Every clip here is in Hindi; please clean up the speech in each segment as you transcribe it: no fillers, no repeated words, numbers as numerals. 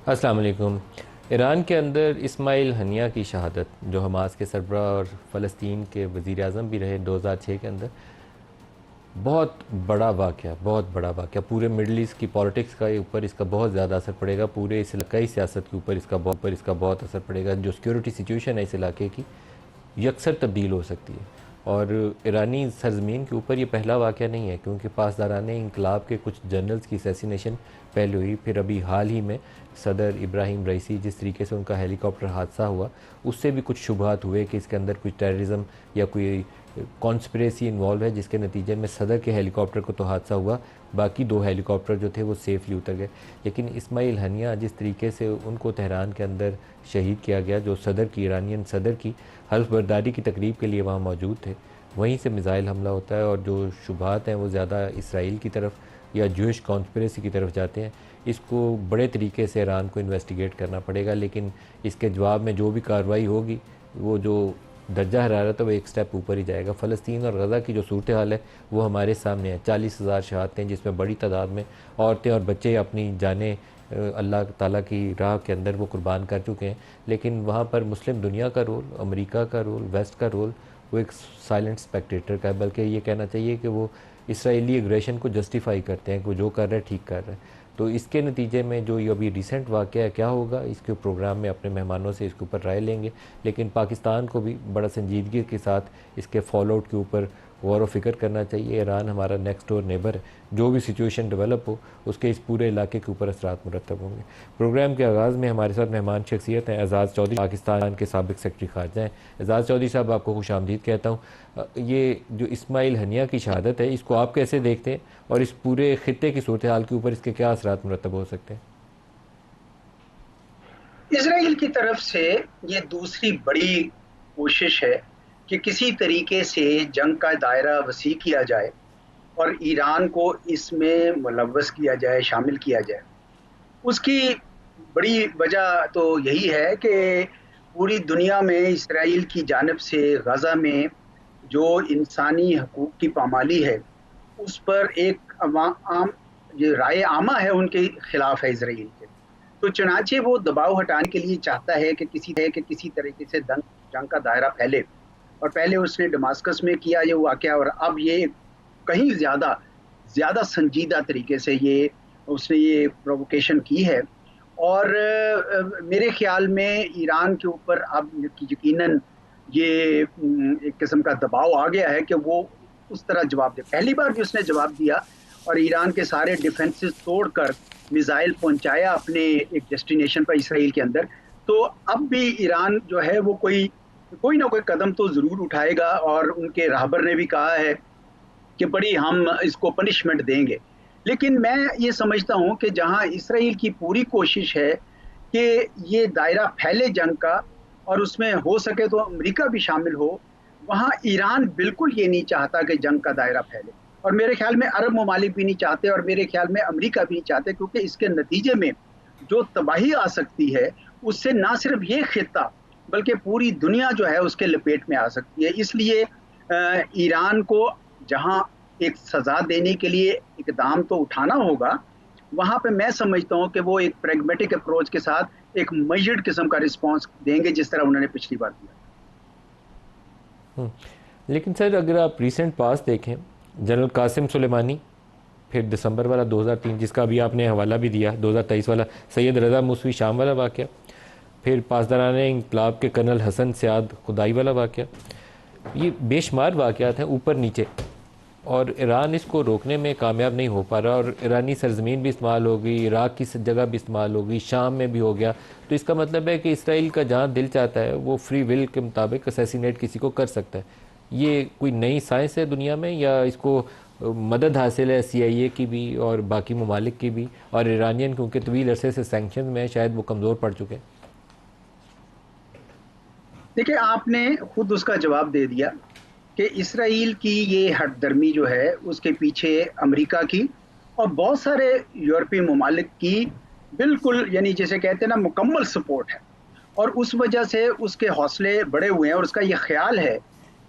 अस्सलाम वालेकुम। ईरान के अंदर इस्माइल हनिया की शहादत, जो हमास के सरबराह और फ़लस्तीन के वज़ीर आज़म भी रहे 2006 के अंदर, बहुत बड़ा वाक़या पूरे मिडल ईस्ट की पॉलिटिक्स का ऊपर इसका बहुत ज़्यादा असर पड़ेगा। पूरे इस इलाक़ाई सियासत के ऊपर इसका बहुत असर पड़ेगा। जो सिक्योरिटी सिचुएशन है इस इलाके की, यकसर तब्दील हो सकती है। और ईरानी सरज़मीन के ऊपर ये पहला वाक़या नहीं है, क्योंकि पासदारान इंकलाब के कुछ जनरल्स की असैसिनेशन पहले हुई, फिर अभी हाल ही में सदर इब्राहिम रईसी, जिस तरीके से उनका हेलीकॉप्टर हादसा हुआ, उससे भी कुछ शुबहात हुए कि इसके अंदर कुछ टेररिज्म या कोई कॉन्स्पिरेसी इन्वॉल्व है, जिसके नतीजे में सदर के हेलीकॉप्टर को तो हादसा हुआ, बाकी 2 हेलीकॉप्टर जो थे वो सेफली उतर गए। लेकिन इस्माइल हनिया जिस तरीके से उनको तेहरान के अंदर शहीद किया गया, जो सदर की ईरानियन सदर की हल्फ बर्दारी की तकरीब के लिए वहाँ मौजूद थे, वहीं से मिसाइल हमला होता है। और जो शुबहात हैं वो ज़्यादा इसराइल की तरफ या जूश कॉन्स्पिरेसी की तरफ जाते हैं। इसको बड़े तरीके से ईरान को इन्वेस्टिगेट करना पड़ेगा, लेकिन इसके जवाब में जो भी कार्रवाई होगी, वो जो दर्जा हरारत है वो एक स्टेप ऊपर ही जाएगा। फ़लस्तीन और गज़ा की जो सूरत हाल है वो हमारे सामने है। 40,000 शहादतें, जिसमें बड़ी तादाद में औरतें और बच्चे अपनी जानें अल्लाह ताला की राह के अंदर वो कुर्बान कर चुके हैं। लेकिन वहाँ पर मुस्लिम दुनिया का रोल, अमेरिका का रोल, वेस्ट का रोल, वो एक साइलेंट स्पेक्टेटर का है। बल्कि ये कहना चाहिए कि वो इसराइली एग्रेशन को जस्टिफाई करते हैं कि वो जो कर रहे हैं ठीक कर रहे हैं। तो इसके नतीजे में जो ये अभी रिसेंट वाक़या है, क्या होगा, इसके प्रोग्राम में अपने मेहमानों से इसके ऊपर राय लेंगे। लेकिन पाकिस्तान को भी बड़ा संजीदगी के साथ इसके फॉल आउट के ऊपर गौर व फिक्र करना चाहिए। ईरान हमारा नेक्स्ट डोर नेबर है, जो भी सिचुएशन डेवलप हो उसके इस पूरे इलाके के ऊपर असरात मुरतब होंगे। प्रोग्राम के आगाज़ में हमारे साथ मेहमान शख्सियत हैं एजाज़ चौधरी, पाकिस्तान के साबिक सेक्रेटरी ख़ारजा हैं। एजाज़ चौधरी साहब, आपको खुश आमदीद कहता हूँ। ये जो इस्माइल हनिया की शहादत है, इसको आप कैसे देखते हैं और इस पूरे ख़ित्ते की सूरत हाल के ऊपर इसके क्या असरात मुरतब हो सकते हैं? इसराइल की तरफ से ये दूसरी बड़ी कोशिश है कि किसी तरीके से जंग का दायरा वसी किया जाए और ईरान को इसमें मुलव्वस किया जाए, शामिल किया जाए। उसकी बड़ी वजह तो यही है कि पूरी दुनिया में इसराइल की जानिब से गजा में जो इंसानी हकूक की पामाली है, उस पर एक आम जो राय आमा है उनके खिलाफ है इसराइल के। तो चुनाचे वो दबाव हटाने के लिए चाहता है कि किसी तरीके से जंग का दायरा फैले। और पहले उसने दमास्कस में किया ये वाकया, और अब ये कहीं ज्यादा ज्यादा संजीदा तरीके से ये उसने ये प्रोवोकेशन की है। और मेरे ख्याल में ईरान के ऊपर अब यकीनन ये एक किस्म का दबाव आ गया है कि वो उस तरह जवाब दे। पहली बार भी उसने जवाब दिया और ईरान के सारे डिफेंसेस तोड़कर मिसाइल पहुंचाया अपने एक डेस्टिनेशन पर इसराइल के अंदर। तो अब भी ईरान जो है वो कोई कोई ना कोई कदम तो जरूर उठाएगा, और उनके रहबर ने भी कहा है कि बड़ी हम इसको पनिशमेंट देंगे। लेकिन मैं ये समझता हूं कि जहां इसराइल की पूरी कोशिश है कि ये दायरा फैले जंग का, और उसमें हो सके तो अमेरिका भी शामिल हो, वहां ईरान बिल्कुल ये नहीं चाहता कि जंग का दायरा फैले। और मेरे ख्याल में अरब ममालिक भी नहीं चाहते, और मेरे ख्याल में अमेरिका भी नहीं चाहते, क्योंकि इसके नतीजे में जो तबाही आ सकती है उससे ना सिर्फ ये खिता बल्कि पूरी दुनिया जो है उसके लपेट में आ सकती है। इसलिए ईरान को जहां एक सजा देने के लिए इकदाम तो उठाना होगा, वहां पे मैं समझता हूं कि वो एक प्रेगमेटिक अप्रोच के साथ एक मेजर्ड किस्म का रिस्पांस देंगे, जिस तरह उन्होंने पिछली बार दिया। हम्म, लेकिन सर, अगर आप रिसेंट पास देखें, जनरल कासिम सुलेमानी, फिर दिसंबर वाला 2003, जिसका अभी आपने हवाला भी दिया, 2023 वाला सैयद रज़ा मूसवी शाम वाला वाक़या, फिर पासदारान इंकलाब के कर्नल हसन सयाद खुदाई वाला वाक़या, ये बेशुमार वाक़यात हैं ऊपर नीचे। और ईरान इसको रोकने में कामयाब नहीं हो पा रहा, और ईरानी सरजमीन भी इस्तेमाल हो गई, इराक़ की जगह भी इस्तेमाल हो गई, शाम में भी हो गया। तो इसका मतलब है कि इसराइल का जहाँ दिल चाहता है वो फ्री विल के मुताबिक असैसिनेट किसी को कर सकता है। ये कोई नई साइंस है दुनिया में, या इसको मदद हासिल है CIA की भी और बाकी ममालिक की भी, और ईरानियन क्योंकि तवील अरसे से सैंक्शन में शायद वो कमज़ोर पड़ चुके हैं? देखिए, आपने खुद उसका जवाब दे दिया कि इसराइल की ये हटदर्मी जो है उसके पीछे अमेरिका की और बहुत सारे यूरोपीय ममालिक की बिल्कुल, यानी जैसे कहते हैं ना, मुकम्मल सपोर्ट है। और उस वजह से उसके हौसले बढ़े हुए हैं, और उसका ये ख्याल है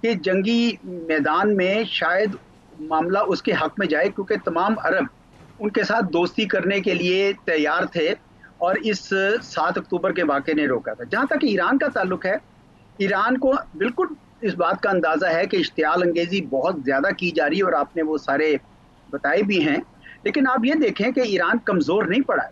कि जंगी मैदान में शायद मामला उसके हक में जाए, क्योंकि तमाम अरब उनके साथ दोस्ती करने के लिए तैयार थे। और इस 7 अक्टूबर के वाक़े ने रोका था। जहाँ तक ईरान का ताल्लुक है, ईरान को बिल्कुल इस बात का अंदाज़ा है कि इश्तियाल अंगेज़ी बहुत ज़्यादा की जा रही है और आपने वो सारे बताए भी हैं। लेकिन आप ये देखें कि ईरान कमज़ोर नहीं पड़ा है।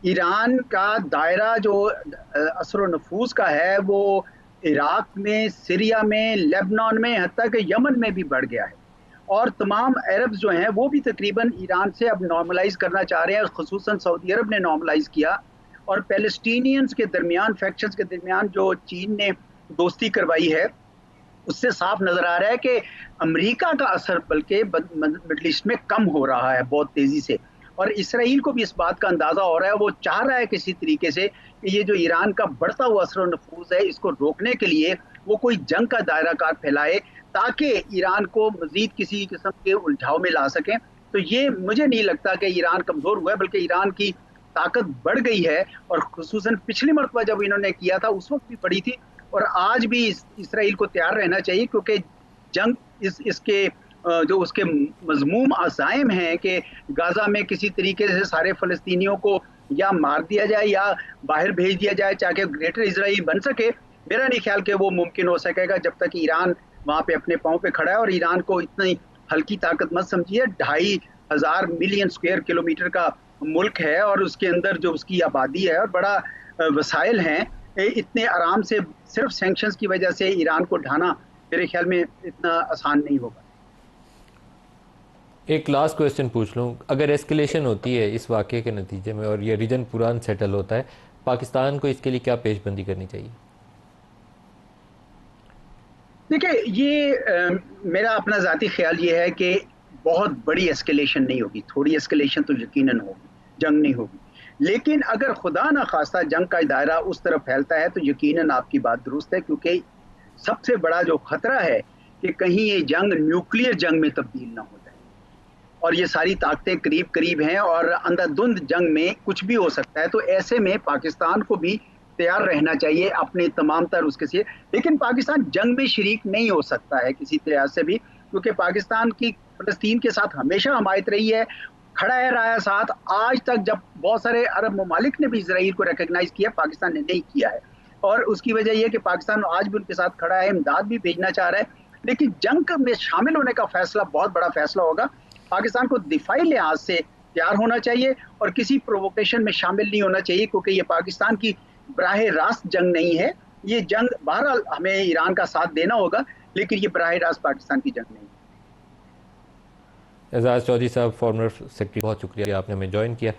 ईरान का दायरा जो असर व नफूज़ का है, वो इराक में, सीरिया में, लेबनान में, हत्ता कि यमन में भी बढ़ गया है। और तमाम अरब्स जो हैं वो भी तकरीबन ईरान से अब नॉर्मलाइज़ करना चाह रहे हैं, ख़ुसूसन सऊदी अरब ने नॉर्मलाइज़ किया। और पैलेस्टीनियंस के दरमियान, फैक्शंस के दरमियान जो चीन ने दोस्ती करवाई है, उससे साफ नजर आ रहा है कि अमेरिका का असर बल्कि मिडल ईस्ट में कम हो रहा है बहुत तेजी से। और इसराइल को भी इस बात का अंदाजा हो रहा है, वो चाह रहा है किसी तरीके से कि ये जो ईरान का बढ़ता हुआ असर और नफूज है, इसको रोकने के लिए वो कोई जंग का दायरा कार फैलाए ताकि ईरान को मजीद किसी किस्म के उलझाव में ला सकें। तो ये मुझे नहीं लगता कि ईरान कमजोर हुआ है, बल्कि ईरान की ताकत बढ़ गई है। और खुसूसन पिछली मरतबा जब इन्होंने किया था उस वक्त भी बढ़ी थी, और आज भी इसराइल को तैयार रहना चाहिए, क्योंकि जंग इसके जो उसके मजमूम अज़ाइम हैं कि गाजा में किसी तरीके से सारे फ़लस्तीनियों को या मार दिया जाए या बाहर भेज दिया जाए ताकि ग्रेटर इसराइल बन सके, मेरा नहीं ख्याल कि वो मुमकिन हो सकेगा जब तक ईरान वहाँ पे अपने पाँव पे खड़ा है। और ईरान को इतनी हल्की ताकत मत समझिए, 2,500 मिलियन स्क्वायर किलोमीटर का मुल्क है और उसके अंदर जो उसकी आबादी है और बड़ा वसाइल हैं, इतने आराम से सिर्फ सैंक्शंस की वजह से ईरान को ढाना मेरे ख्याल में इतना आसान नहीं होगा। एक लास्ट क्वेश्चन पूछ लूँ, अगर एस्केलेशन होती है इस वाक़े के नतीजे में और ये रीजन पूरा सेटल होता है, पाकिस्तान को इसके लिए क्या पेशबंदी करनी चाहिए? देखिए, ये मेरा अपना ज़ाती ख्याल ये है कि बहुत बड़ी एस्केलेशन नहीं होगी, थोड़ी एस्केलेशन तो यकीनन होगी, जंग नहीं होगी। लेकिन अगर खुदा ना खास्ता जंग का दायरा उस तरफ फैलता है तो यकीनन आपकी बात दुरुस्त है, क्योंकि सबसे बड़ा जो खतरा है कि कहीं ये जंग न्यूक्लियर जंग में तब्दील ना हो जाए। और ये सारी ताकतें करीब करीब हैं और अंधाधुंध जंग में कुछ भी हो सकता है। तो ऐसे में पाकिस्तान को भी तैयार रहना चाहिए अपने तमाम तर उसके से। लेकिन पाकिस्तान जंग में शरीक नहीं हो सकता है किसी तरह से भी, क्योंकि पाकिस्तान की फ़लस्तीन के साथ हमेशा हमायत रही है, खड़ा है रहा है साथ। आज तक जब बहुत सारे अरब ममालिक ने भी इसराइल को रिकग्नाइज किया, पाकिस्तान ने नहीं किया है। और उसकी वजह यह कि पाकिस्तान आज भी उनके साथ खड़ा है, इमदाद भी भेजना चाह रहा है। लेकिन जंग में शामिल होने का फैसला बहुत बड़ा फैसला होगा। पाकिस्तान को दिफाई लिहाज से तैयार होना चाहिए और किसी प्रोवोकेशन में शामिल नहीं होना चाहिए, क्योंकि ये पाकिस्तान की बराह रास्त जंग नहीं है। ये जंग बहरहाल हमें ईरान का साथ देना होगा, लेकिन ये बराह रास्त पाकिस्तान की जंग नहीं है। एजाज चौधरी साहब, फॉर्मर सेक्रेटरी, बहुत शुक्रिया आपने हमें ज्वाइन किया।